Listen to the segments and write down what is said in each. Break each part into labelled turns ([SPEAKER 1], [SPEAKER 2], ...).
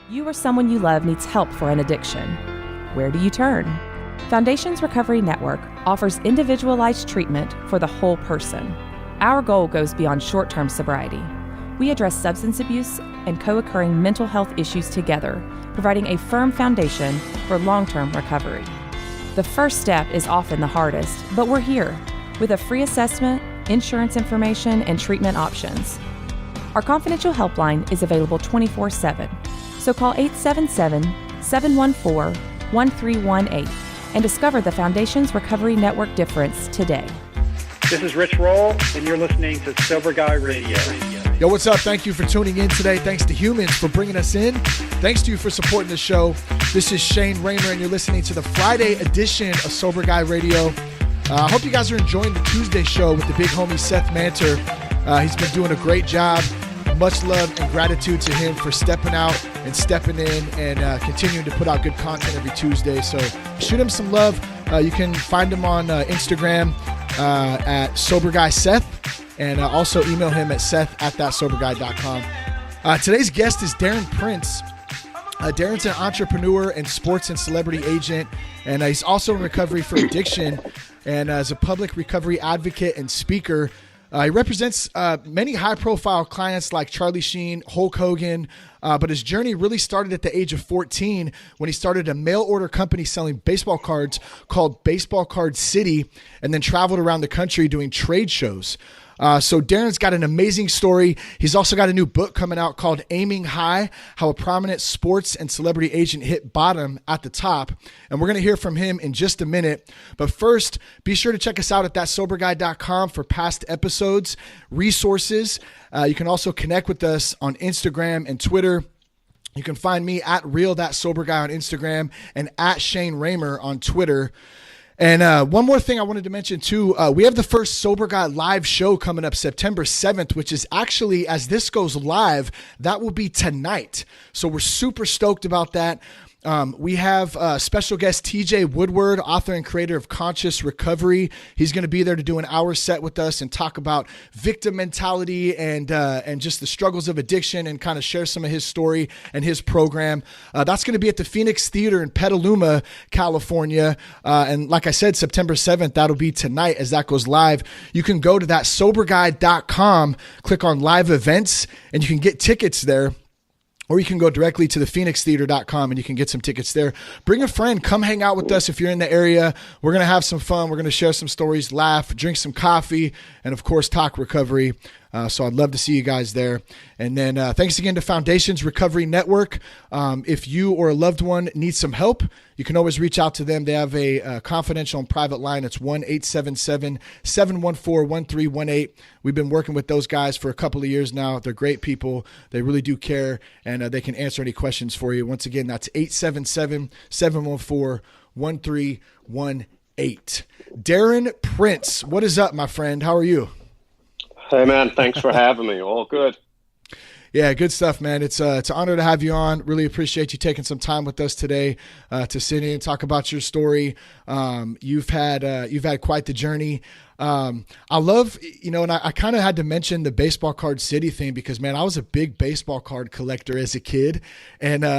[SPEAKER 1] You or someone you love needs help for an addiction. Where do you turn? Foundations Recovery Network offers individualized treatment for the whole person. Our goal goes beyond short-term sobriety. We address substance abuse and co-occurring mental health issues together, providing a firm foundation for long-term recovery. The first step is often the hardest, but we're here with a free assessment, insurance information, and treatment options. Our confidential helpline is available 24/7, so call 877-714-1318 and discover the Foundations Recovery Network difference today.
[SPEAKER 2] This is Rich Roll, and you're listening to Sober Guy Radio.
[SPEAKER 3] Yo, what's up? Thank you for tuning in today. Thanks to Humans for bringing us in. Thanks to you for supporting the show. This is Shane Raymer, and you're listening to the Friday edition of Sober Guy Radio. I hope you guys are enjoying the Tuesday show with the big homie Seth Manter. He's been doing a great job. Much love and gratitude to him for stepping out and stepping in and continuing to put out good content every Tuesday. So shoot him some love. You can find him on Instagram at SoberGuySeth, and also email him at seth@thatsoberguy.com. Today's guest is Darren Prince. Darren's an entrepreneur and sports and celebrity agent, and he's also in recovery for addiction, and as a public recovery advocate and speaker. He represents many high-profile clients like Charlie Sheen, Hulk Hogan, but his journey really started at the age of 14 when he started a mail-order company selling baseball cards called Baseball Card City, and then traveled around the country doing trade shows. So Darren's got an amazing story. He's also got a new book coming out called Aiming High, How a Prominent Sports and Celebrity Agent Hit Bottom at the Top. And we're going to hear from him in just a minute. But first, be sure to check us out at thatsoberguy.com for past episodes, resources. You can also connect with us on Instagram and Twitter. You can find me at real.soberguy on Instagram and at Shane Raymer on Twitter. And one more thing I wanted to mention too, we have the first Sober Guy live show coming up September 7th, which is actually, as this goes live, that will be tonight. So we're super stoked about that. We have special guest TJ Woodward, author and creator of Conscious Recovery. He's going to be there to do an hour set with us and talk about victim mentality and just the struggles of addiction and kind of share some of his story and his program. That's going to be at the Phoenix Theater in Petaluma, California. And like I said, September 7th, that'll be tonight as that goes live. You can go to thatsoberguy.com, click on live events, and you can get tickets there. Or you can go directly to thephoenixtheater.com and you can get some tickets there. Bring a friend. Come hang out with us if you're in the area. We're going to have some fun. We're going to share some stories, laugh, drink some coffee, and, of course, talk recovery. So I'd love to see you guys there. And then thanks again to Foundations Recovery Network. If you or a loved one needs some help, you can always reach out to them. They have a confidential and private line. It's 1-877-714-1318. We've been working with those guys for a couple of years now. They're great people. They really do care, and they can answer any questions for you. Once again, that's 877-714-1318. Darren Prince, what is up, my friend? How are you?
[SPEAKER 4] Hey, man. Thanks for having me. All good.
[SPEAKER 3] Yeah, good stuff, man. It's an honor to have you on. Really appreciate you taking some time with us today to sit in and talk about your story. You've had quite the journey. I love, and I kind of had to mention the Baseball Card City thing because, man, I was a big baseball card collector as a kid. And do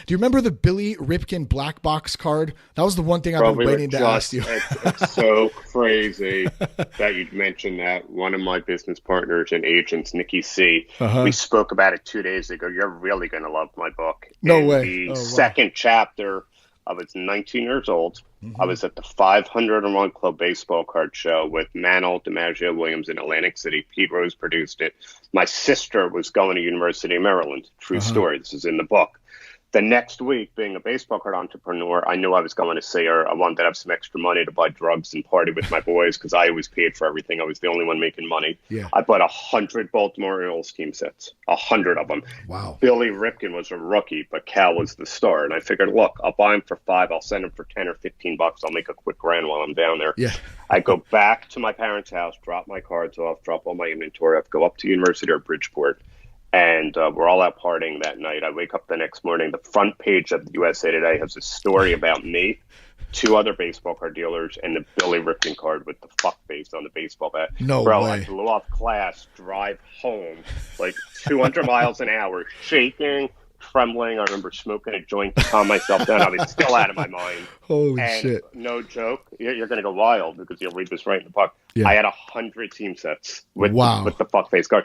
[SPEAKER 3] you remember the Billy Ripken black box card? That was the one thing I've been waiting to ask you.
[SPEAKER 4] It's so crazy that you'd mentioned that. One of my business partners and agents, Nikki C., we spoke about it 2 days ago. You're really going to love my book.
[SPEAKER 3] No way.
[SPEAKER 4] The second chapter, I was 19 years old. I was at the 501 Club baseball card show with Mantle, DiMaggio, Williams in Atlantic City. Pete Rose produced it. My sister was going to University of Maryland. True story. This is in the book. The next week, being a baseball card entrepreneur, I knew I was going to see her. I wanted to have some extra money to buy drugs and party with my boys because I always paid for everything. I was the only one making money.
[SPEAKER 3] Yeah.
[SPEAKER 4] I bought 100 Baltimore Orioles team sets, 100 of them.
[SPEAKER 3] Wow.
[SPEAKER 4] Billy Ripken was a rookie, but Cal was the star. And I figured, look, I'll buy him for $5. I'll send him for 10 or 15 bucks. I'll make a quick grand while I'm down there.
[SPEAKER 3] Yeah.
[SPEAKER 4] I go back to my parents' house, drop my cards off, drop all my inventory off, go up to University of Bridgeport. And we're all out partying that night. I wake up the next morning. The front page of the USA Today has a story about me, 2 other baseball card dealers, and the Billy Ripken card with the fuck face on the baseball bat.
[SPEAKER 3] No
[SPEAKER 4] Bro,
[SPEAKER 3] way.
[SPEAKER 4] I blew off class, drive home, like 200 miles an hour, shaking, trembling. I remember smoking a joint to calm myself down. I was still out of my mind.
[SPEAKER 3] Holy
[SPEAKER 4] and
[SPEAKER 3] shit.
[SPEAKER 4] No joke. You're going to go wild because you'll read this right in the book.
[SPEAKER 3] Yeah.
[SPEAKER 4] I had 100 team sets with
[SPEAKER 3] Wow.
[SPEAKER 4] with the fuckface card.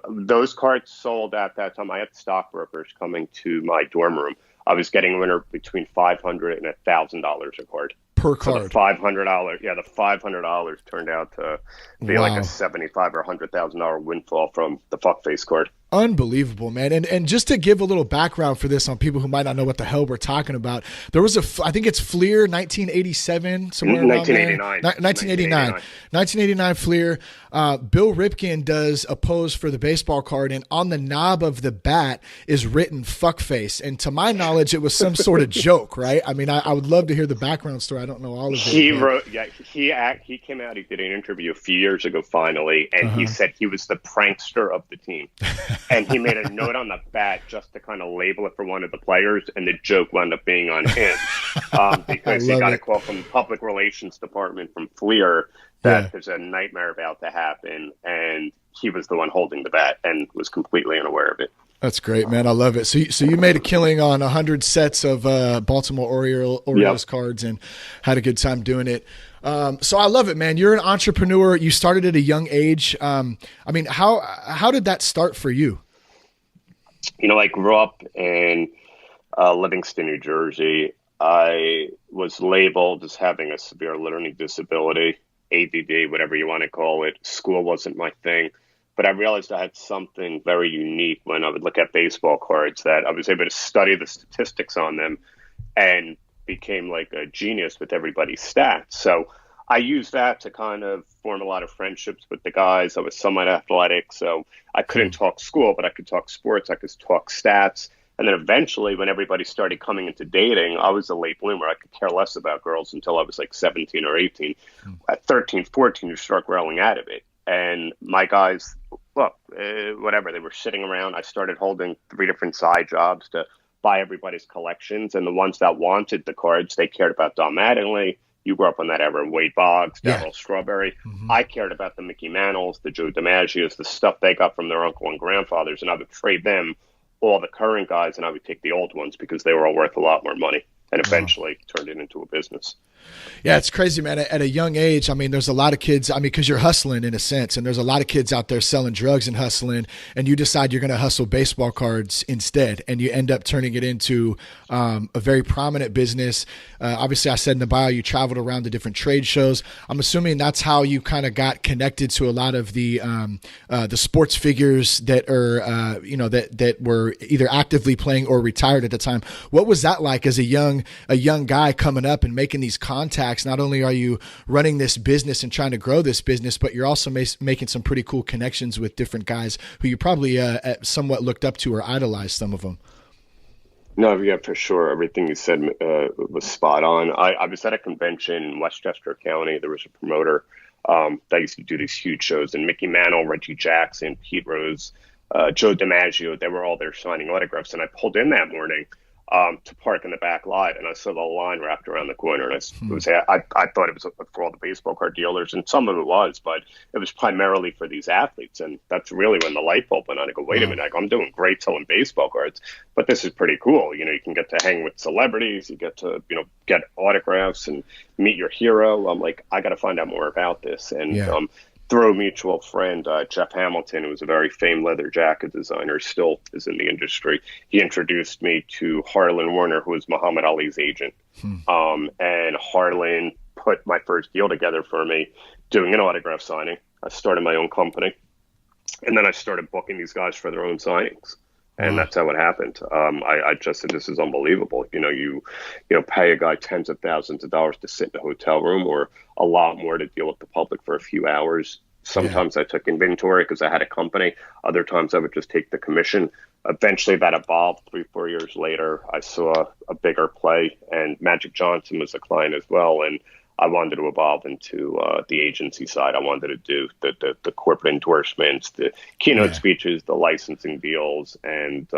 [SPEAKER 4] Those cards sold at that time. I had stockbrokers coming to my dorm room. I was getting a winner between $500 and $1,000 a card.
[SPEAKER 3] Per
[SPEAKER 4] So
[SPEAKER 3] card.
[SPEAKER 4] the $500 turned out to be like a $75,000 or $100,000 windfall from the fuckface card.
[SPEAKER 3] Unbelievable, man. And just to give a little background for this on people who might not know what the hell we're talking about, there was I think it's Fleer 1987, somewhere around
[SPEAKER 4] 1989.
[SPEAKER 3] there. 1989 Fleer. Bill Ripken does a pose for the baseball card, and on the knob of the bat is written fuckface. And to my knowledge, it was some sort of joke, right? I mean, I would love to hear the background story. I don't know all of it.
[SPEAKER 4] He came out, he did an interview a few years ago finally, and he said he was the prankster of the team. And he made a note on the bat just to kind of label it for one of the players, and the joke wound up being on him because he got a call from the public relations department from Fleer that there's a nightmare about to happen, and he was the one holding the bat and was completely unaware of it.
[SPEAKER 3] That's great, man. I love it. So you made a killing on 100 sets of Baltimore Orioles cards and had a good time doing it. So I love it, man. You're an entrepreneur. You started at a young age. I mean, how did that start for you?
[SPEAKER 4] I grew up in Livingston, New Jersey. I was labeled as having a severe learning disability, ADD, whatever you want to call it. School wasn't my thing. But I realized I had something very unique when I would look at baseball cards, that I was able to study the statistics on them and became like a genius with everybody's stats. So I used that to kind of form a lot of friendships with the guys. I was somewhat athletic, so I couldn't talk school, but I could talk sports. I could talk stats. And then eventually, when everybody started coming into dating, I was a late bloomer. I could care less about girls until I was like 17 or 18. At 13, 14, you start growing out of it. And my guys, whatever, they were sitting around. I started holding 3 different side jobs to buy everybody's collections. And the ones that wanted the cards, they cared about Don Mattingly. You grew up on that era, Wade Boggs, Darryl Strawberry. I cared about the Mickey Mantles, the Joe DiMaggios, the stuff they got from their uncle and grandfathers. And I would trade them all the current guys, and I would take the old ones because they were all worth a lot more money. And eventually turned it into a business.
[SPEAKER 3] Yeah, it's crazy, man. At a young age, I mean, there's a lot of kids, because you're hustling in a sense, and there's a lot of kids out there selling drugs and hustling, and you decide you're going to hustle baseball cards instead, and you end up turning it into a very prominent business. Obviously, I said in the bio, you traveled around to different trade shows. I'm assuming that's how you kind of got connected to a lot of the sports figures that are, that were either actively playing or retired at the time. What was that like as a young guy coming up and making these contacts? Not only are you running this business and trying to grow this business, but you're also making some pretty cool connections with different guys who you probably somewhat looked up to or idolized, some of them.
[SPEAKER 4] No, yeah, for sure. Everything you said was spot on. I was at a convention in Westchester County. There was a promoter that used to do these huge shows, and Mickey Mantle, Reggie Jackson, Pete Rose, Joe DiMaggio, they were all there signing autographs. And I pulled in that morning to park in the back lot, and I saw the line wrapped around the corner. And I thought it was for all the baseball card dealers, and some of it was, but it was primarily for these athletes. And that's really when the light bulb went on. I go, wait a minute, I'm doing great selling baseball cards, but this is pretty cool. You can get to hang with celebrities, you get to, get autographs and meet your hero. I'm like, I got to find out more about this. And through a mutual friend, Jeff Hamilton, who was a very famed leather jacket designer, still is in the industry. He introduced me to Harlan Warner, who was Muhammad Ali's agent. And Harlan put my first deal together for me, doing an autograph signing. I started my own company, and then I started booking these guys for their own signings. And that's how it happened. I just said, this is unbelievable. You pay a guy tens of thousands of dollars to sit in a hotel room, or a lot more to deal with the public for a few hours. Sometimes I took inventory because I had a company. Other times I would just take the commission. Eventually that evolved. 3-4 years later, I saw a bigger play, and Magic Johnson was a client as well. And I wanted to evolve into the agency side. I wanted to do the corporate endorsements, the keynote speeches, the licensing deals. And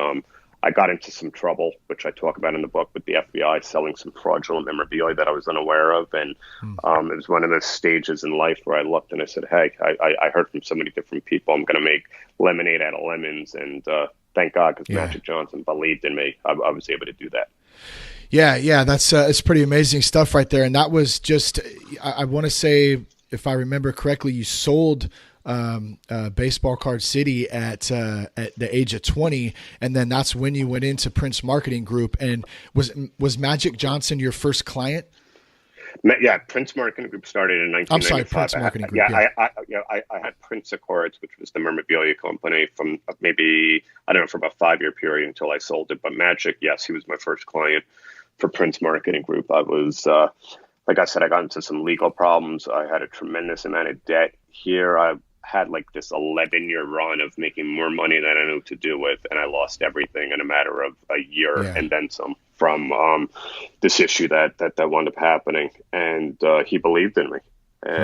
[SPEAKER 4] I got into some trouble, which I talk about in the book, with the FBI selling some fraudulent memorabilia that I was unaware of. And it was one of those stages in life where I looked and I said, hey, I heard from so many different people, I'm going to make lemonade out of lemons. And thank God, because
[SPEAKER 3] Yeah.
[SPEAKER 4] Magic Johnson believed in me. I was able to do that.
[SPEAKER 3] Yeah, that's it's pretty amazing stuff right there. And that was just, I want to say, if I remember correctly, you sold Baseball Card City at the age of 20, and then that's when you went into Prince Marketing Group. And was Magic Johnson your first client?
[SPEAKER 4] Yeah, Prince Marketing Group started in 1995.
[SPEAKER 3] I'm sorry, Prince Marketing Group.
[SPEAKER 4] I had Prince Accords, which was the memorabilia company, from maybe, I don't know, for about 5-year period until I sold it. But Magic, yes, he was my first client for Prince Marketing Group. I was, like I said, I got into some legal problems. I had a tremendous amount of debt here. I had like this 11-year run of making more money than I knew what to do with, and I lost everything in a matter of a year and then some from this issue that wound up happening. And he believed in me,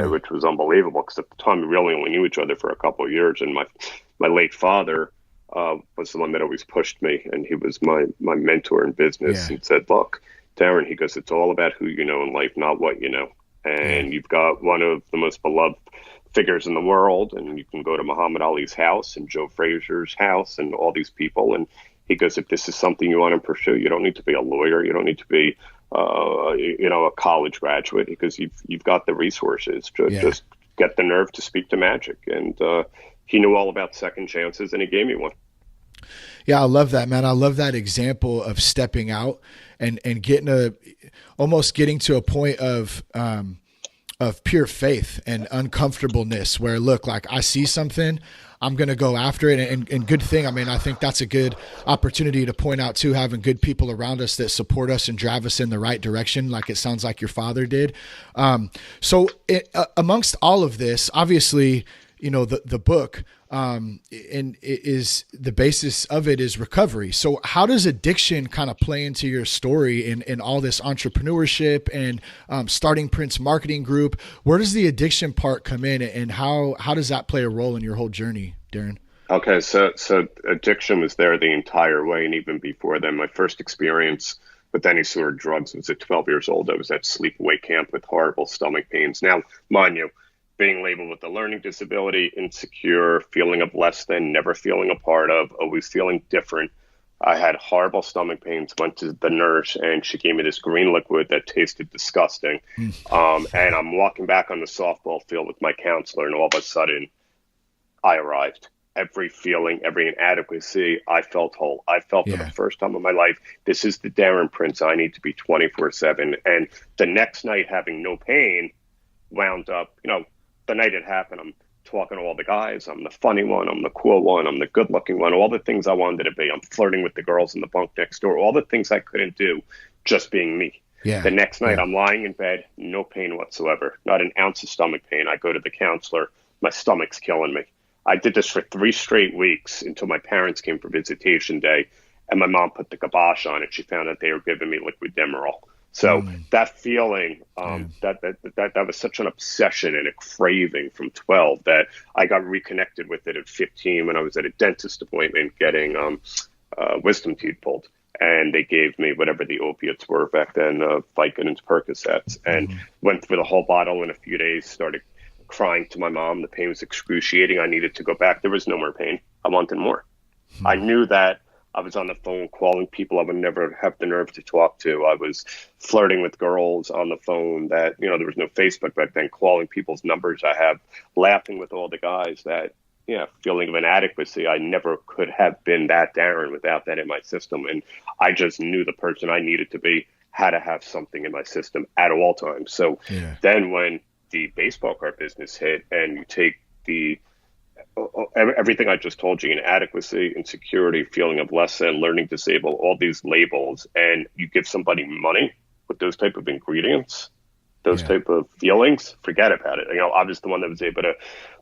[SPEAKER 4] which was unbelievable, because at the time we really only knew each other for a couple of years, and my late father was the one that always pushed me, and he was my mentor in business, and said, look, Darren, he goes, it's all about who you know in life, not what you know. And you've got one of the most beloved figures in the world, and you can go to Muhammad Ali's house and Joe Frazier's house and all these people. And he goes, if this is something you want to pursue, you don't need to be a lawyer. You don't need to be, a college graduate, because you've got the resources to just get the nerve to speak to Magic. And he knew all about second chances, and he gave me one.
[SPEAKER 3] Yeah, I love that, man. I love that example of stepping out and almost getting to a point of pure faith and uncomfortableness, where, look, like, I see something, I'm going to go after it. And good thing. I mean, I think that's a good opportunity to point out too, having good people around us that support us and drive us in the right direction, like it sounds like your father did. So amongst all of this, obviously, the book, and it is the basis of it is recovery. So how does addiction kind of play into your story in all this entrepreneurship and starting Prince Marketing Group? Where does the addiction part come in, and how does that play a role in your whole journey, Darren?
[SPEAKER 4] Okay, so addiction was there the entire way, and even before then. My first experience with any sort of drugs was at 12 years old. I was at sleepaway camp with horrible stomach pains. Now, mind you, being labeled with a learning disability, insecure, feeling of less than, never feeling a part of, always feeling different. I had horrible stomach pains, went to the nurse, and she gave me this green liquid that tasted disgusting. And I'm walking back on the softball field with my counselor, and all of a sudden, I arrived. Every feeling, every inadequacy, I felt whole. I felt for the first time in my life, this is the Darren Prince I need to be 24/7. And the next night, having no pain, wound up, the night it happened, I'm talking to all the guys. I'm the funny one. I'm the cool one. I'm the good looking one. All the things I wanted to be. I'm flirting with the girls in the bunk next door. All the things I couldn't do, just being me. Yeah. The next night I'm lying in bed, no pain whatsoever, not an ounce of stomach pain. I go to the counselor. My stomach's killing me. I did this for 3 straight weeks until my parents came for visitation day, and my mom put the kibosh on it. She found out they were giving me liquid Demerol. So that feeling, that was such an obsession and a craving from 12 that I got reconnected with it at 15 when I was at a dentist appointment getting wisdom teeth pulled. And they gave me whatever the opiates were back then, Vicodin and Percocets, and went through the whole bottle in a few days, started crying to my mom. The pain was excruciating. I needed to go back. There was no more pain. I wanted more. I knew that. I was on the phone calling people I would never have the nerve to talk to. I was flirting with girls on the phone that, there was no Facebook back then, calling people's numbers I have, laughing with all the guys that, feeling of inadequacy. I never could have been that Darren without that in my system. And I just knew the person I needed to be had to have something in my system at all times. So then when the baseball card business hit, and you take everything I just told you, inadequacy, insecurity, feeling of less than, learning disabled, all these labels, and you give somebody money with those type of ingredients, those type of feelings, forget about it. I was the one that was able to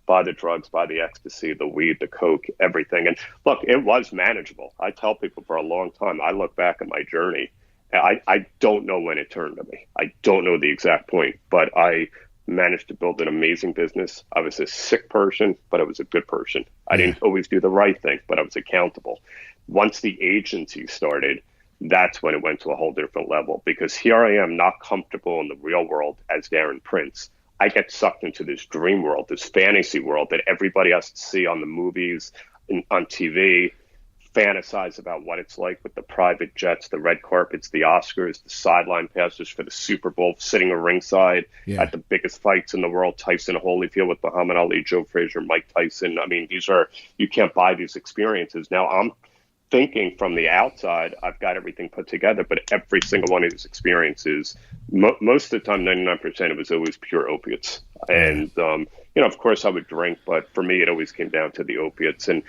[SPEAKER 4] buy the drugs, buy the ecstasy, the weed, the coke, everything. And look, it was manageable. I tell people for a long time, I look back at my journey, I don't know when it turned to me. I don't know the exact point, but I managed to build an amazing business. I was a sick person, but I was a good person. I didn't always do the right thing, but I was accountable. Once the agency started, that's when it went to a whole different level, because here I am, not comfortable in the real world as Darren Prince. I get sucked into this dream world, this fantasy world that everybody has to see on the movies, on TV, fantasize about what it's like with the private jets, the red carpets, the Oscars, the sideline passes for the Super Bowl, sitting ringside at the biggest fights in the world, Tyson Holyfield with Muhammad Ali, Joe Frazier, Mike Tyson. I mean, you can't buy these experiences. Now, I'm thinking from the outside, I've got everything put together, but every single one of these experiences, most of the time, 99%, it was always pure opiates. And, of course I would drink, but for me, it always came down to the opiates. And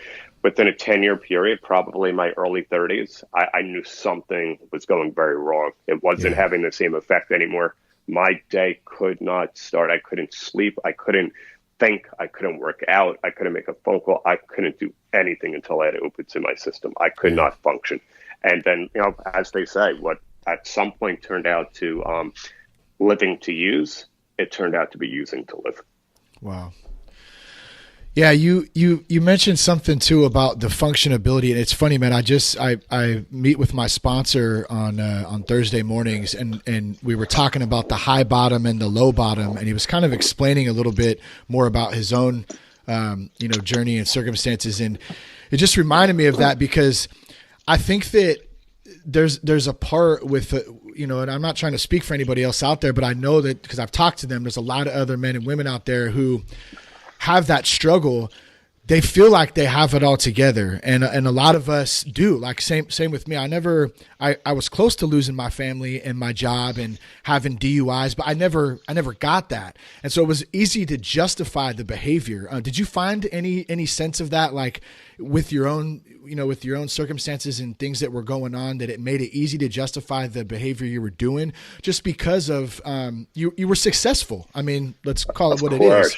[SPEAKER 4] within a 10-year period, probably my early 30s, I knew something was going very wrong. It wasn't having the same effect anymore. My day could not start. I couldn't sleep. I couldn't think. I couldn't work out. I couldn't make a phone call. I couldn't do anything until I had opiates in my system. I could not function. And then, as they say, what at some point turned out to living to use, it turned out to be using to live.
[SPEAKER 3] Wow. Yeah, you mentioned something too about the functionability, and it's funny, man. I meet with my sponsor on Thursday mornings, and we were talking about the high bottom and the low bottom, and he was kind of explaining a little bit more about his own journey and circumstances, and it just reminded me of that, because I think that there's a part with and I'm not trying to speak for anybody else out there, but I know that because I've talked to them, there's a lot of other men and women out there who have that struggle. They feel like they have it all together. And a lot of us do. Like same with me. I was close to losing my family and my job and having DUIs, but I never got that. And so it was easy to justify the behavior. Did you find any sense of that, like with your own, with your own circumstances and things that were going on, that it made it easy to justify the behavior you were doing just because of, you were successful? I mean, let's call it what it is.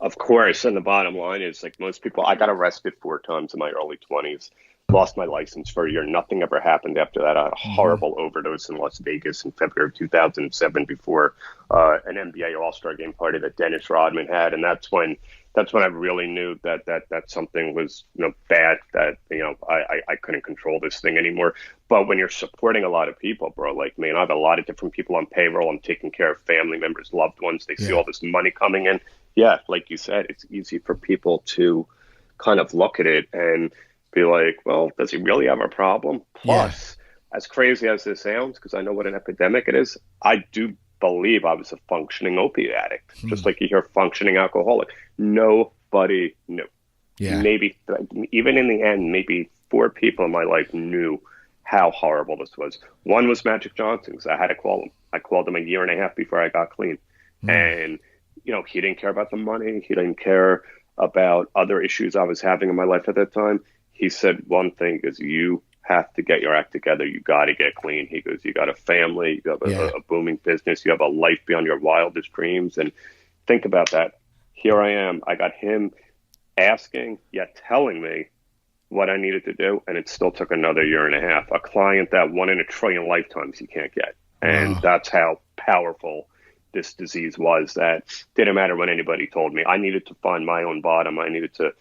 [SPEAKER 4] Of course. And the bottom line is, like most people, I got arrested 4 times in my early 20s, lost my license for a year. Nothing ever happened after that. I had a horrible overdose in Las Vegas in February of 2007 before an NBA All-Star game party that Dennis Rodman had. And that's when I really knew that something was bad, that I couldn't control this thing anymore. But when you're supporting a lot of people, bro, like me, and I have a lot of different people on payroll, I'm taking care of family members, loved ones, they see all this money coming in. Yeah, like you said, it's easy for people to kind of look at it and be like, well, does he really have a problem? Plus, as crazy as this sounds, because I know what an epidemic it is, I do believe I was a functioning opiate addict, just like you hear functioning alcoholic. Nobody knew. Maybe, even in the end, maybe 4 people in my life knew how horrible this was. One was Magic Johnson, because I had to call him. I called him a year and a half before I got clean. And he didn't care about the money. He didn't care about other issues I was having in my life at that time. He said one thing is, you have to get your act together. You got to get clean. He goes, you got a family, you have a booming business, you have a life beyond your wildest dreams. And think about that. Here I am. I got him asking, yet telling me what I needed to do. And it still took another year and a half. A client that 1 in a trillion lifetimes you can't get. And that's how powerful this disease was. That didn't matter what anybody told me. I needed to find my own bottom. I needed to,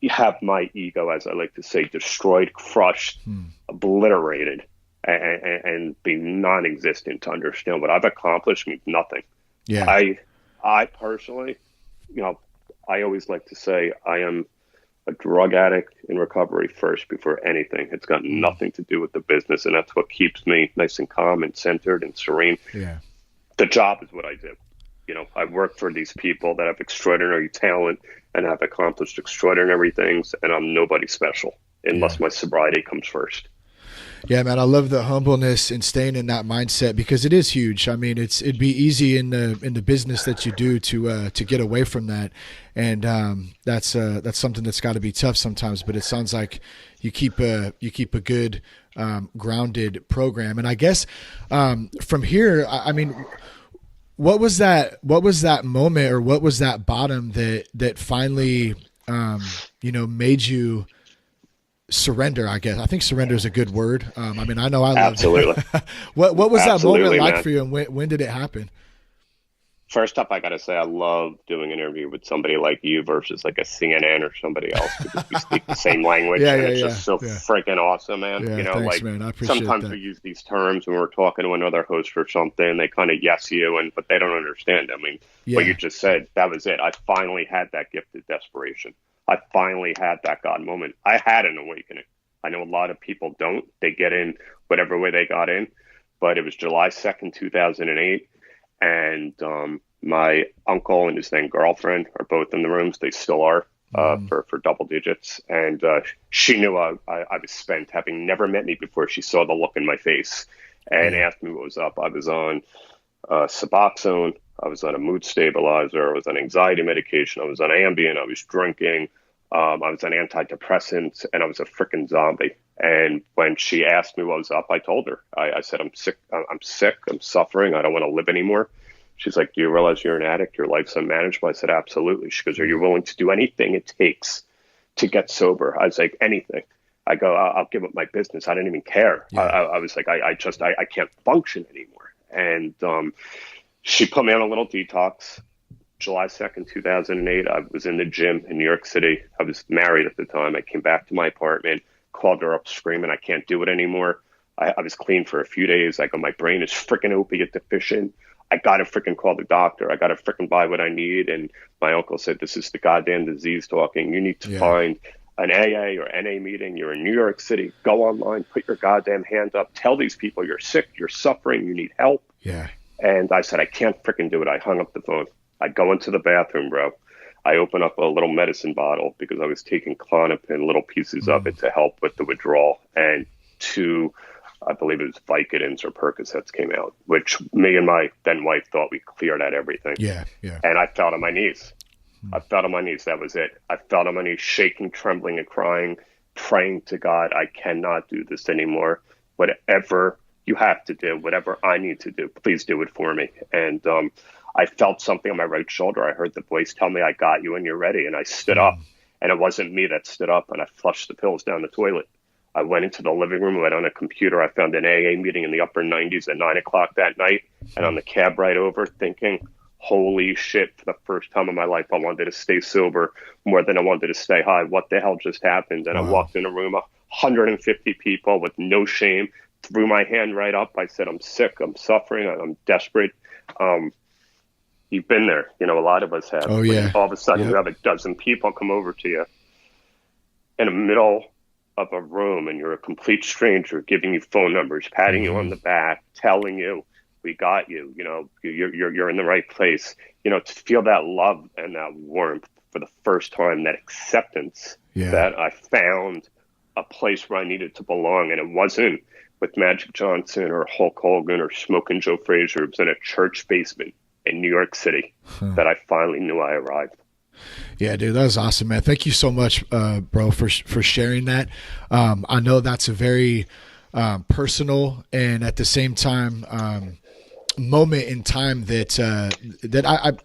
[SPEAKER 4] have my ego, as I like to say, destroyed, crushed, obliterated, and be non-existent to understand what I've accomplished means nothing. I personally, I always like to say I am a drug addict in recovery first before anything. It's got nothing to do with the business, and that's what keeps me nice and calm and centered and serene. The job is what I do. I work for these people that have extraordinary talent and have accomplished extraordinary things, and I'm nobody special unless my sobriety comes first.
[SPEAKER 3] Yeah, man, I love the humbleness and staying in that mindset, because it is huge. I mean, it'd be easy in the business that you do to get away from that, and that's something that's got to be tough sometimes. But it sounds like you keep a good grounded program. And I guess from here, I mean, what was that moment, or what was that bottom that finally made you surrender? I guess I think surrender is a good word. I mean, I know I love
[SPEAKER 4] absolutely.
[SPEAKER 3] What was that moment like,
[SPEAKER 4] man,
[SPEAKER 3] for you, and when did it happen?
[SPEAKER 4] First up, I got to say, I love doing an interview with somebody like you versus like a CNN or somebody else, because we speak the same language. It's just so freaking awesome, man.
[SPEAKER 3] Thanks, man. I appreciate
[SPEAKER 4] sometimes
[SPEAKER 3] that.
[SPEAKER 4] we use these terms when we're talking to another host or something. They kind of yes you, but they don't understand. I mean, what you just said, that was it. I finally had that gift of desperation. I finally had that God moment. I had an awakening. I know a lot of people don't. They get in whatever way they got in, but it was July 2nd, 2008. And my uncle and his then girlfriend are both in the rooms. They still are for double digits. And she knew I was spent, having never met me before. She saw the look in my face and asked me what was up. I was on Suboxone. I was on a mood stabilizer. I was on anxiety medication. I was on Ambien. I was drinking. I was on antidepressants, and I was a freaking zombie. And when she asked me what was up, I told her. I said, I'm sick. I'm suffering. I don't want to live anymore. She's like, do you realize you're an addict? Your life's unmanageable? I said, absolutely. She goes, are you willing to do anything it takes to get sober? I was like, anything. I go, I'll give up my business. I didn't even care. Yeah. I was like, I can't function anymore. And she put me on a little detox. July 2nd, 2008, I was in the gym in New York City. I was married at the time. I came back to my apartment, called her up screaming, I can't do it anymore. I was clean for a few days. I go, my brain is freaking opiate deficient. I got to freaking call the doctor. I got to freaking buy what I need. And my uncle said, this is the goddamn disease talking. You need to find an AA or NA meeting. You're in New York City. Go online, put your goddamn hand up. Tell these people you're sick, you're suffering, you need help.
[SPEAKER 3] Yeah.
[SPEAKER 4] And I said, I can't freaking do it. I hung up the phone. I go into the bathroom, bro. I open up a little medicine bottle because I was taking Klonopin, little pieces of it to help with the withdrawal. And two, I believe it was Vicodins or Percocets came out, which me and my then wife thought we cleared out everything.
[SPEAKER 3] Yeah, yeah.
[SPEAKER 4] And I fell on my knees. I fell on my knees. That was it. I fell on my knees, shaking, trembling, and crying, praying to God, I cannot do this anymore. Whatever you have to do, whatever I need to do, please do it for me. And I felt something on my right shoulder. I heard the voice tell me, I got you and you're ready. And I stood up, and it wasn't me that stood up, and I flushed the pills down the toilet. I went into the living room, went on a computer. I found an AA meeting in the upper 90s at 9 o'clock that night. And on the cab ride over, thinking, holy shit, for the first time in my life, I wanted to stay sober more than I wanted to stay high. What the hell just happened? And I walked in a room, 150 people with no shame, threw my hand right up. I said, I'm sick, I'm suffering, I'm desperate. You've been there. You know, a lot of us have.
[SPEAKER 3] Oh, yeah.
[SPEAKER 4] All of a sudden, you have a dozen people come over to you in the middle of a room, and you're a complete stranger, giving you phone numbers, patting you on the back, telling you, we got you, you know, you're in the right place. You know, to feel that love and that warmth for the first time, that acceptance that I found a place where I needed to belong. And it wasn't with Magic Johnson or Hulk Hogan or Smoking Joe Frazier. It was in a church basement in New York City that I finally knew I arrived.
[SPEAKER 3] Yeah, dude, that was awesome, man. Thank you so much, bro, for sharing that. I know that's a very personal and at the same time moment in time that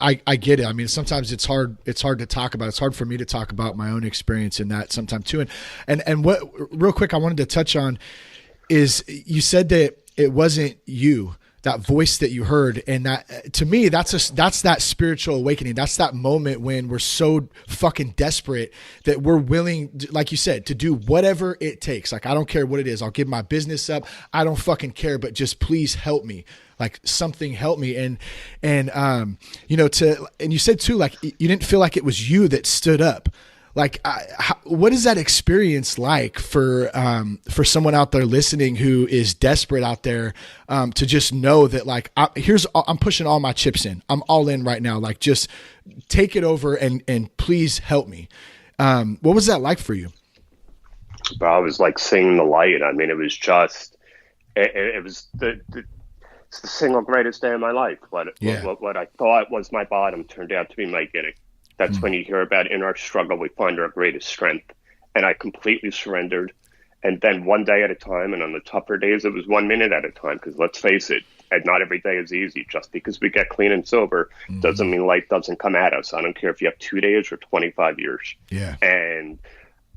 [SPEAKER 3] I get it. I mean, sometimes it's hard to talk about. It's hard for me to talk about my own experience in that sometimes too. And what real quick I wanted to touch on is you said that it wasn't you, that voice that you heard, and that to me that's that spiritual awakening. That's that moment when we're so fucking desperate that we're willing, like you said, to do whatever it takes. Like, I don't care what it is. I'll give my business up. I don't fucking care, but just please help me. Like, something help me. And you know, and you said too, like, you didn't feel like it was you that stood up. Like, what is that experience like for someone out there listening who is desperate out there to just know that, like, I'm pushing all my chips in. I'm all in right now. Like, just take it over and please help me. What was that like for you?
[SPEAKER 4] I was like seeing the light. I mean, it was just, it was it's the single greatest day of my life. What I thought was my bottom turned out to be my beginning. That's when you hear about in our struggle, we find our greatest strength. And I completely surrendered. And then one day at a time, and on the tougher days, it was 1 minute at a time. Because let's face it, and not every day is easy. Just because we get clean and sober doesn't mean life doesn't come at us. I don't care if you have 2 days or 25 years.
[SPEAKER 3] Yeah.
[SPEAKER 4] And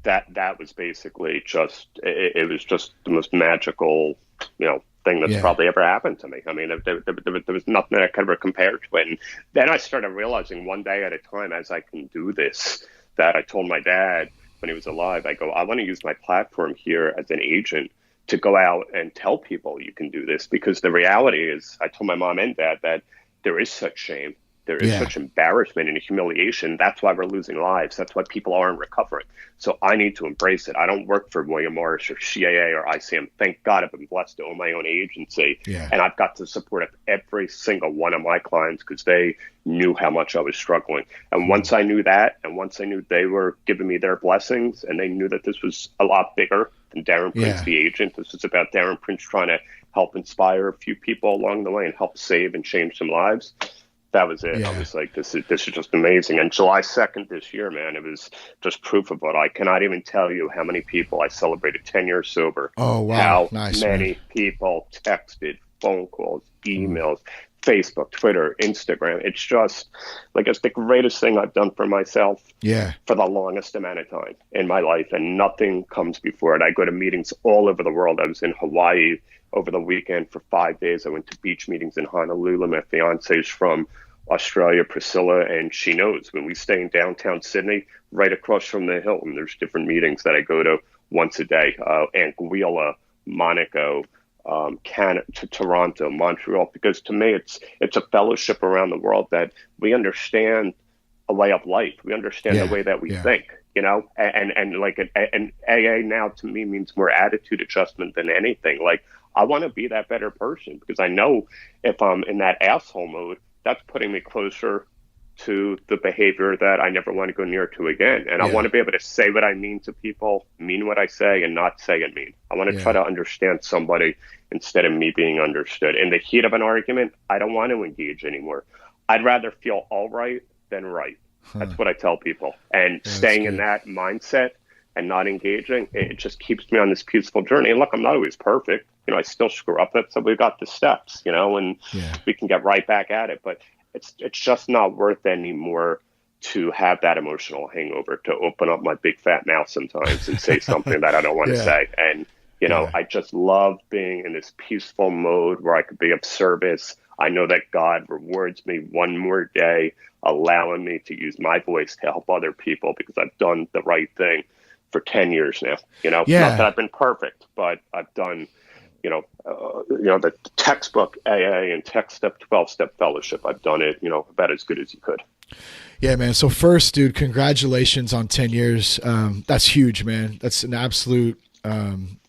[SPEAKER 4] that was basically just, it was just the most magical, you know, thing that's probably ever happened to me. I mean, there was nothing that I could ever compare to it. And then I started realizing one day at a time, as I can do this, that I told my dad when he was alive, I go, I want to use my platform here as an agent to go out and tell people you can do this. Because the reality is, I told my mom and dad that there is such shame. There is such embarrassment and humiliation. That's why we're losing lives. That's why people aren't recovering. So I need to embrace it. I don't work for William Morris or CAA or ICM. Thank God I've been blessed to own my own agency. And I've got the support of every single one of my clients because they knew how much I was struggling. And once I knew that, and once I knew they were giving me their blessings, and they knew that this was a lot bigger than Darren Prince, the agent. This was about Darren Prince trying to help inspire a few people along the way and help save and change some lives. That was it. I was like, this is just amazing. And July 2nd this year, man, it was just proof of it. I cannot even tell you how many people I celebrated 10 years sober.
[SPEAKER 3] Oh, wow.
[SPEAKER 4] How many people texted, phone calls, emails, Facebook, Twitter, Instagram. It's just like, it's the greatest thing I've done for myself for the longest amount of time in my life. And nothing comes before it. I go to meetings all over the world. I was in Hawaii over the weekend for 5 days. I went to beach meetings in Honolulu. My fiance's from Australia, Priscilla, and she knows when we stay in downtown Sydney, right across from the Hilton, there's different meetings that I go to once a day. Anguilla, Monaco, Canada, to Toronto, Montreal, because to me, it's a fellowship around the world that we understand a way of life. We understand the way that we think. You know, and like an AA now to me means more attitude adjustment than anything. Like, I want to be that better person because I know if I'm in that asshole mode, that's putting me closer to the behavior that I never want to go near to again. And I want to be able to say what I mean to people, mean what I say, and not say it mean. I want to try to understand somebody instead of me being understood. In the heat of an argument, I don't want to engage anymore. I'd rather feel all right than right. That's what I tell people. And staying in that mindset and not engaging, it just keeps me on this peaceful journey. And look, I'm not always perfect. You know, I still screw up. So we've got the steps, you know, and we can get right back at it. But it's just not worth anymore to have that emotional hangover, to open up my big fat mouth sometimes and say something that I don't want to say. And, you know, I just love being in this peaceful mode where I could be of service. I know that God rewards me one more day, allowing me to use my voice to help other people because I've done the right thing for 10 years now. You know, not that I've been perfect, but I've done, the textbook AA and Tech Step 12-step fellowship. I've done it, about as good as you could.
[SPEAKER 3] Yeah, man. So first, dude, congratulations on 10 years. That's huge, man. That's an absolute,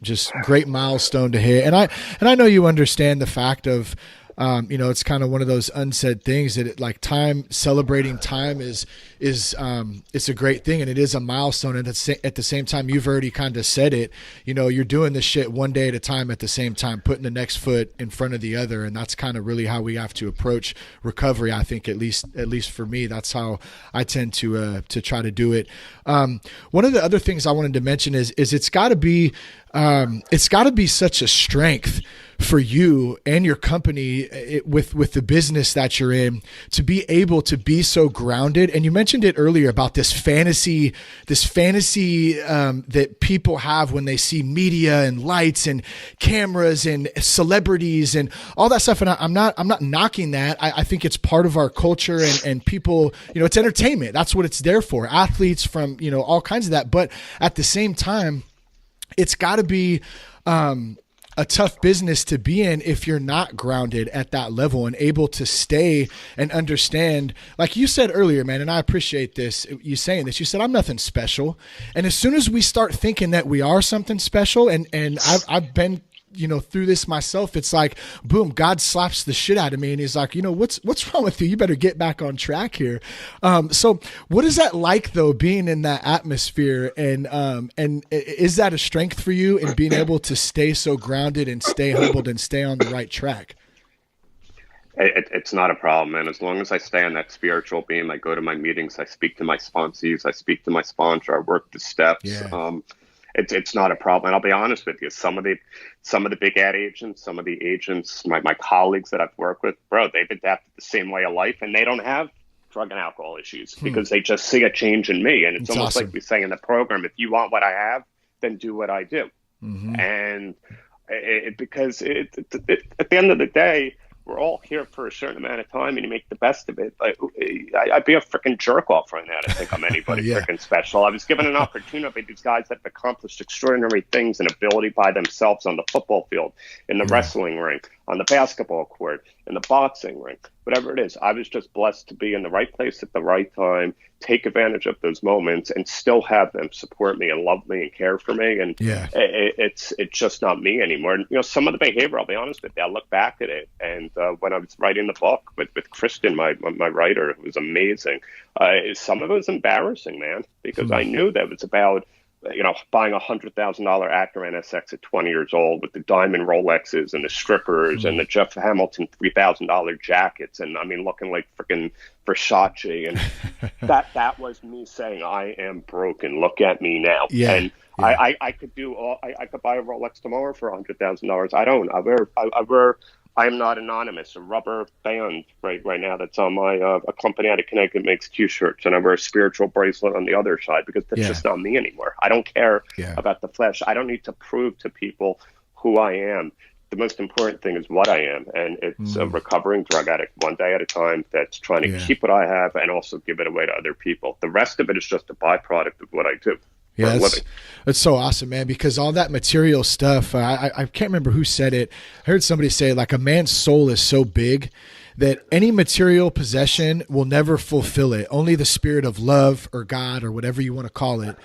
[SPEAKER 3] just great milestone to hit. And I know you understand the fact of, it's kind of one of those unsaid things that celebrating time is it's a great thing and it is a milestone. And at the same time, you've already kind of said it, you're doing this shit one day at a time at the same time, putting the next foot in front of the other. And that's kind of really how we have to approach recovery. I think at least for me, that's how I tend to try to do it. One of the other things I wanted to mention is it's gotta be such a strength for you and your company with the business that you're in to be able to be so grounded. And you mentioned it earlier about this fantasy that people have when they see media and lights and cameras and celebrities and all that stuff. And I'm not knocking that. I think it's part of our culture and people, it's entertainment. That's what it's there for. Athletes from, all kinds of that. But at the same time, it's got to be a tough business to be in if you're not grounded at that level and able to stay and understand, like you said earlier, man, and I appreciate this, you saying this, you said, I'm nothing special. And as soon as we start thinking that we are something special, and I've been through this myself, it's like, boom, God slaps the shit out of me. And he's like, what's wrong with you? You better get back on track here. So what is that like though, being in that atmosphere and is that a strength for you in being able to stay so grounded and stay humbled and stay on the right track?
[SPEAKER 4] It's not a problem, man. As long as I stay on that spiritual beam, I go to my meetings, I speak to my sponsees, I speak to my sponsor, I work the steps. Yeah. It's not a problem. And I'll be honest with you, some of the big ad agents, some of the agents, my colleagues that I've worked with, bro, they've adapted the same way of life and they don't have drug and alcohol issues because they just see a change in me. And it's almost awesome. Like we say in the program, if you want what I have, then do what I do. Mm-hmm. And because at the end of the day, we're all here for a certain amount of time and you make the best of it. I'd be a freaking jerk off right now to think I'm anybody freaking special. I was given an opportunity by these guys that have accomplished extraordinary things and ability by themselves on the football field, in the wrestling ring. on the basketball court, in the boxing ring, whatever it is. I was just blessed to be in the right place at the right time, take advantage of those moments, and still have them support me and love me and care for me. And it's just not me anymore. And, some of the behavior, I'll be honest with you, I look back at it. And when I was writing the book with Kristen, my writer, who was amazing, some of it was embarrassing, man, because I knew that it was about buying $100,000 Acura NSX at 20 years old with the diamond Rolexes and the strippers and the Jeff Hamilton $3,000 jackets. And I mean, looking like freaking Versace. And that was me saying, I am broken. Look at me now.
[SPEAKER 3] Yeah.
[SPEAKER 4] And I could I could buy a Rolex tomorrow for $100,000. I don't. I am not anonymous. A rubber band right now that's on my a company out of Connecticut makes T-shirts, and I wear a spiritual bracelet on the other side because that's just not me anymore. I don't care about the flesh. I don't need to prove to people who I am. The most important thing is what I am, and it's a recovering drug addict, one day at a time, that's trying to keep what I have and also give it away to other people. The rest of it is just a byproduct of what I do.
[SPEAKER 3] Yeah, that's so awesome, man, because all that material stuff, I can't remember who said it. I heard somebody say, like, a man's soul is so big that any material possession will never fulfill it. Only the spirit of love or God or whatever you want to call it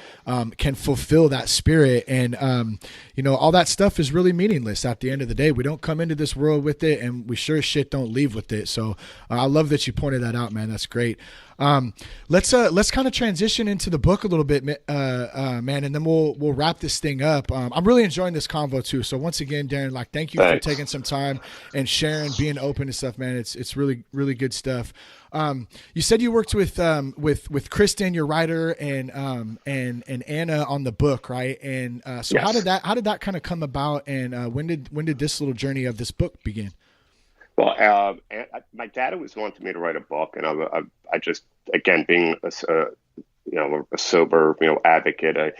[SPEAKER 3] can fulfill that spirit. And, all that stuff is really meaningless at the end of the day. We don't come into this world with it, and we sure as shit don't leave with it. So I love that you pointed that out, man. That's great. Let's kind of transition into the book a little bit, man, and then we'll wrap this thing up. I'm really enjoying this convo too. So once again, Darren, thank you for taking some time and sharing, being open and stuff, man. It's really, really good stuff. You said you worked with Kristen, your writer, and Anna on the book, right? And so how did that kind of come about? And when did this little journey of this book begin?
[SPEAKER 4] Well, my dad always wanted me to write a book, and I just, again, being a sober, advocate,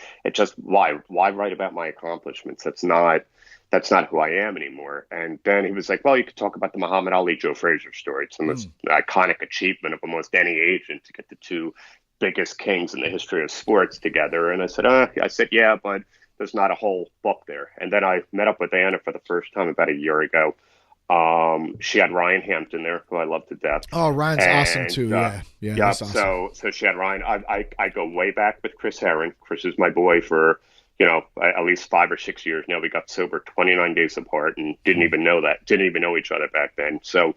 [SPEAKER 4] why write about my accomplishments? That's not who I am anymore. And then he was like, well, you could talk about the Muhammad Ali, Joe Frazier story. It's the most iconic achievement of almost any agent to get the two biggest kings in the history of sports together. And I said, yeah, but there's not a whole book there. And then I met up with Anna for the first time about a year ago. She had Ryan Hampton there, who I love to death.
[SPEAKER 3] Oh, Ryan's awesome too. Yeah. That's awesome. So she had Ryan. I go way back with Chris Herron. Chris is my boy for at least 5 or 6 years now. We got sober 29 days apart and didn't even know each other back then. So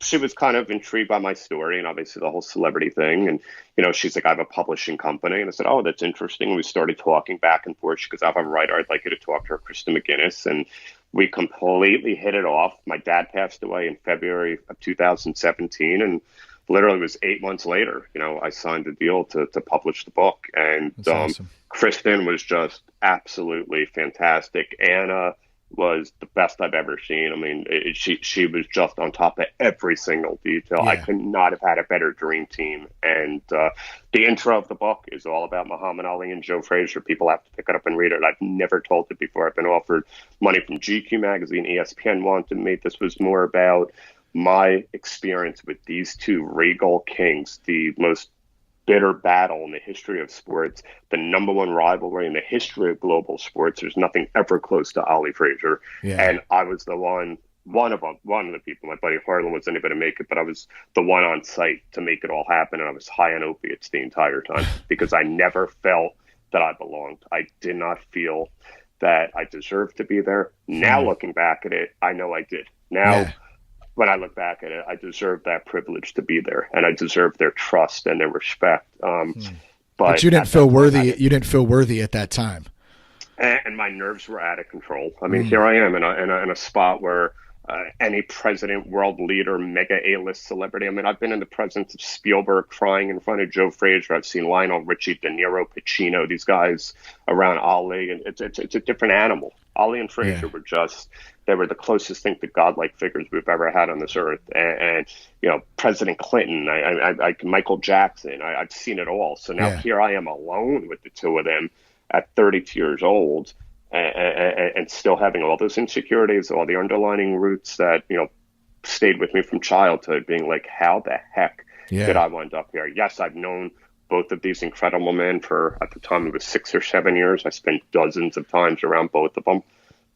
[SPEAKER 3] she was kind of intrigued by my story and obviously the whole celebrity thing. And she's like, I have a publishing company, and I said, oh, that's interesting. And we started talking back and forth. She goes, I have a writer, I'd like you to talk to her, Krista McGinnis. And we completely hit it off. My dad passed away in February of 2017, and literally it was 8 months later, I signed the deal to publish the book. And awesome. Kristen was just absolutely fantastic. Anna was the best I've ever seen. I mean, she was just on top of every single detail. Yeah. I could not have had a better dream team. And the intro of the book is all about Muhammad Ali and Joe Frazier. People have to pick it up and read it. I've never told it before. I've been offered money from GQ magazine. ESPN wanted me. This was more about my experience with these two regal kings, the most bitter battle in the history of sports, the number one rivalry in the history of global sports. There's nothing ever close to Ali Frazier. Yeah. And I was the one of the people. My buddy Harlan wasn't able to make it, but I was the one on site to make it all happen. And I was high on opiates the entire time because I never felt that I belonged. I did not feel that I deserved to be there. Now looking back at it, I know I did. Now, when I look back at it, I deserve that privilege to be there, and I deserve their trust and their respect. But you didn't feel worthy. You didn't feel worthy at that time,
[SPEAKER 4] and my nerves were out of control. I mean, here I am in a spot where any president, world leader, mega A-list celebrity. I mean, I've been in the presence of Spielberg crying in front of Joe Frazier. I've seen Lionel Richie, De Niro, Pacino, these guys around Ali, and it's a different animal. Ali and Frazier were they were the closest thing to godlike figures we've ever had on this earth. And President Clinton, Michael Jackson, I've seen it all. So now here I am alone with the two of them at 32 years old and still having all those insecurities, all the underlining roots that, stayed with me from childhood, being like, how the heck did I wind up here? Yes, I've known both of these incredible men for, at the time, it was 6 or 7 years. I spent dozens of times around both of them.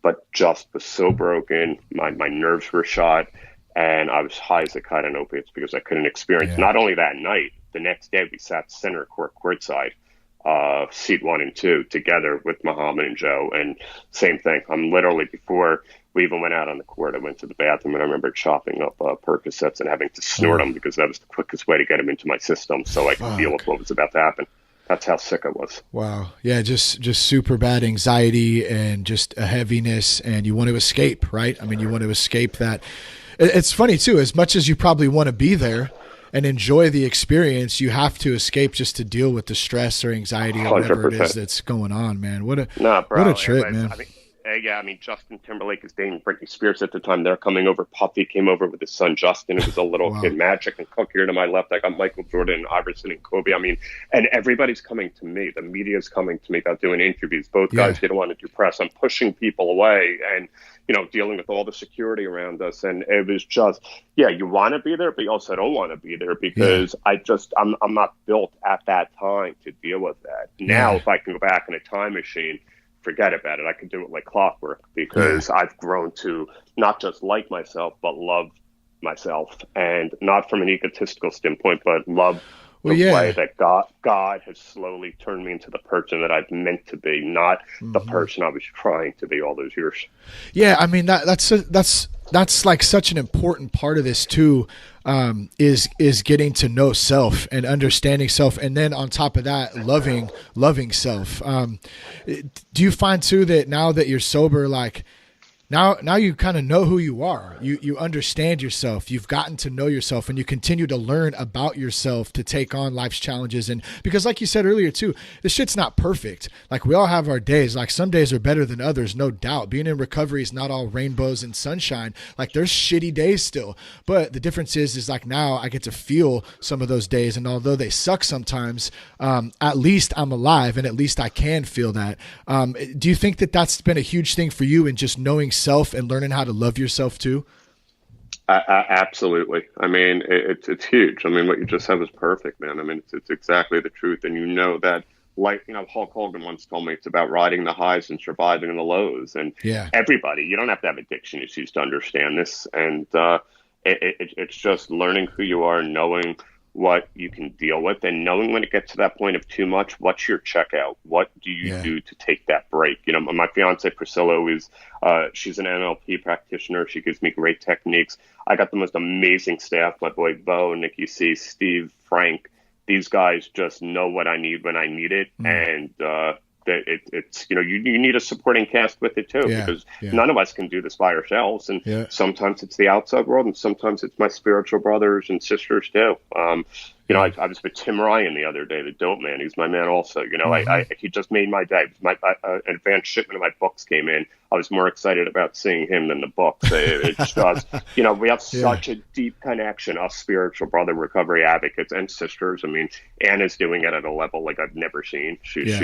[SPEAKER 4] but just was so broken. My nerves were shot, and I was high as a kite on opiates because I couldn't experience. Not only that night, the next day we sat center court courtside, seat 1 and 2 together with Muhammad and Joe, and same thing. I'm literally, before we even went out on the court, I went to the bathroom, and I remember chopping up Percocets and having to snort them because that was the quickest way to get them into my system so I could deal with what was about to happen. That's how sick I was.
[SPEAKER 3] Wow. Yeah, just super bad anxiety and just a heaviness, and you want to escape, right? I mean, you want to escape that. It's funny, too. As much as you probably want to be there and enjoy the experience, you have to escape just to deal with the stress or anxiety or whatever
[SPEAKER 4] 100%.
[SPEAKER 3] it is that's going on, man. What a trip, man.
[SPEAKER 4] I mean, Justin Timberlake is dating Britney Spears at the time. They're coming over. Puffy came over with his son, Justin. It was a little kid. Magic and Cook here to my left. I got Michael Jordan, Iverson, and Kobe. I mean, and everybody's coming to me. The media's coming to me about doing interviews. Both guys didn't want to do press. I'm pushing people away and, dealing with all the security around us. And it was just, you want to be there, but you also don't want to be there because I'm not built at that time to deal with that. Now, if I can go back in a time machine, forget about it. I can do it like clockwork because I've grown to not just like myself, but love myself, and not from an egotistical standpoint, but love the way that God has slowly turned me into the person that I've meant to be, not the person I was trying to be all those years.
[SPEAKER 3] Yeah, I mean that's like such an important part of this too, is getting to know self and understanding self, and then on top of that, loving self. Do you find too that now that you're sober, like now you kind of know who you are, you understand yourself, you've gotten to know yourself, and you continue to learn about yourself to take on life's challenges? And because like you said earlier too, this shit's not perfect. Like, we all have our days. Like, some days are better than others, no doubt. Being in recovery is not all rainbows and sunshine. Like, there's shitty days still, but the difference is like now I get to feel some of those days, and although they suck sometimes, at least I'm alive, and at least I can feel that. Do you think that that's been a huge thing for you in just knowing self and learning how to love yourself too?
[SPEAKER 4] Absolutely. I mean, it's huge. I mean, what you just said was perfect, man. I mean, it's exactly the truth. And that, like, Hulk Hogan once told me, it's about riding the highs and surviving the lows. And everybody, you don't have to have addiction issues to understand this. And it's just learning who you are, knowing what you can deal with, and knowing when it gets to that point of too much, what's your checkout? What do you do to take that break? My fiance Priscilla she's an NLP practitioner. She gives me great techniques. I got the most amazing staff. My boy Bo, Nikki C, Steve, Frank. These guys just know what I need when I need it, and it's you need a supporting cast with it too, because none of us can do this by ourselves, and sometimes it's the outside world, and sometimes it's my spiritual brothers and sisters too. I was with Tim Ryan the other day, the dope man. He's my man also. He just made my day. My an advanced shipment of my books came in. I was more excited about seeing him than the books. It's just, we have such a deep connection, us spiritual brother recovery advocates and sisters. I mean, Anna's doing it at a level like I've never seen. She's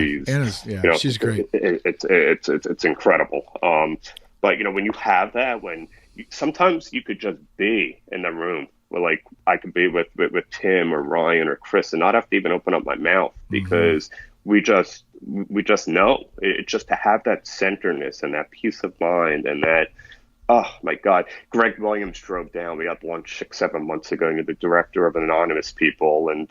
[SPEAKER 3] she's great.
[SPEAKER 4] It's incredible. But when you have that, sometimes you could just be in the room. Like, I could be with Tim or Ryan or Chris and not have to even open up my mouth, because we just know. It's just to have that centeredness and that peace of mind, and that, oh my God, Greg Williams drove down. We had lunch 6-7 months ago. You're the director of Anonymous People and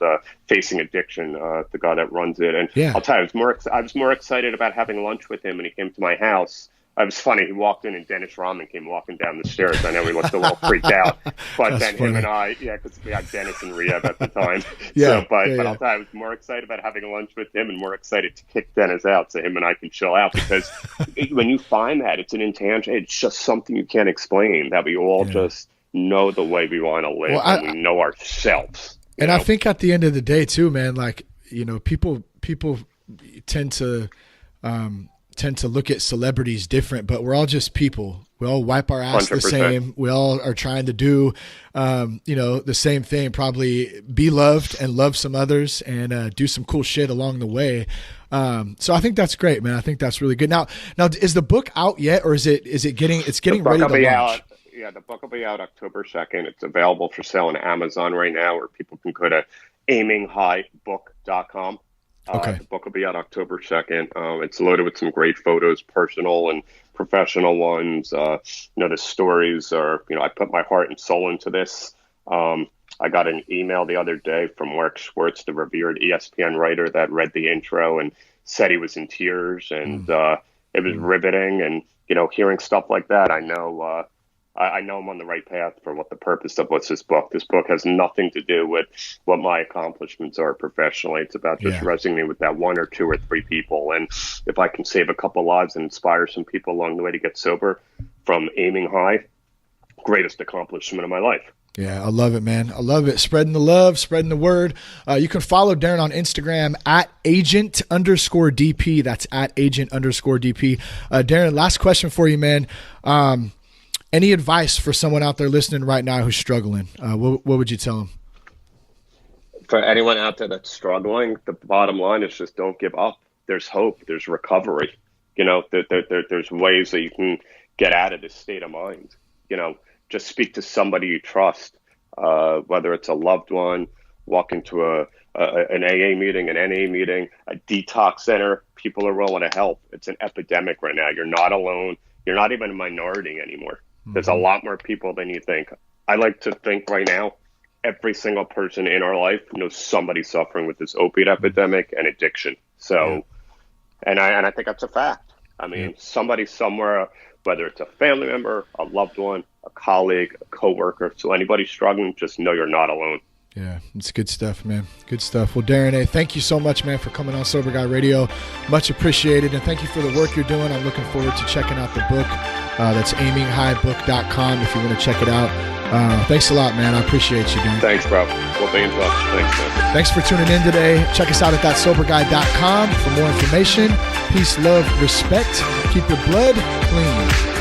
[SPEAKER 4] Facing Addiction, the guy that runs it. And I'll tell you, I was more excited about having lunch with him when he came to my house. It was funny. He walked in and Dennis Rahman came walking down the stairs. I know he looked a little freaked out, but then funny. Him and I, because we had Dennis in rehab at the time. But I'll tell you, I was more excited about having lunch with him and more excited to kick Dennis out so him and I can chill out, because when you find that, it's an intangible, it's just something you can't explain, that we all just know the way we want to live, and we know ourselves.
[SPEAKER 3] And I think at the end of the day too, man, like, people tend to look at celebrities different, but we're all just people. We all wipe our ass 100%. The same. We all are trying to do, the same thing, probably be loved and love some others and do some cool shit along the way. So I think that's great, man. I think that's really good. Now is the book out yet, or is it getting ready to launch?
[SPEAKER 4] Yeah, the book will be out October 2nd. It's available for sale on Amazon right now, or people can go to aiminghighbook.com. The book will be out October 2nd. It's loaded with some great photos, personal and professional ones. The stories are, I put my heart and soul into this. I got an email the other day from Mark Schwartz, the revered ESPN writer, that read the intro and said he was in tears, and it was riveting. And hearing stuff like that, I know I'm on the right path for what the purpose of what's this book. This book has nothing to do with what my accomplishments are professionally. It's about just resonating with that one or two or three people. And if I can save a couple lives and inspire some people along the way to get sober from aiming high, greatest accomplishment of my life.
[SPEAKER 3] Yeah, I love it, man. I love it. Spreading the love, spreading the word. You can follow Darren on Instagram at @agent_DP. That's at @agent_DP. Darren, last question for you, man. Any advice for someone out there listening right now who's struggling? What would you tell them?
[SPEAKER 4] For anyone out there that's struggling, the bottom line is just don't give up. There's hope. There's recovery. There's ways that you can get out of this state of mind. Just speak to somebody you trust, whether it's a loved one, walk into an AA meeting, an NA meeting, a detox center. People are willing to help. It's an epidemic right now. You're not alone. You're not even a minority anymore. There's a lot more people than you think. I like to think right now, every single person in our life knows somebody suffering with this opiate epidemic and addiction. So, and I think that's a fact. I mean, somebody somewhere, whether it's a family member, a loved one, a colleague, a coworker, so anybody struggling, just know you're not alone.
[SPEAKER 3] Yeah, it's good stuff, man. Good stuff. Well, Darren, thank you so much, man, for coming on Sober Guy Radio. Much appreciated, and thank you for the work you're doing. I'm looking forward to checking out the book. That's aiminghighbook.com if you want to check it out. Thanks a lot, man. I appreciate you, Darren.
[SPEAKER 4] Thanks, bro. We'll be in touch. Thanks, man.
[SPEAKER 3] Thanks for tuning in today. Check us out at thatsoberguy.com for more information. Peace, love, respect. Keep your blood clean.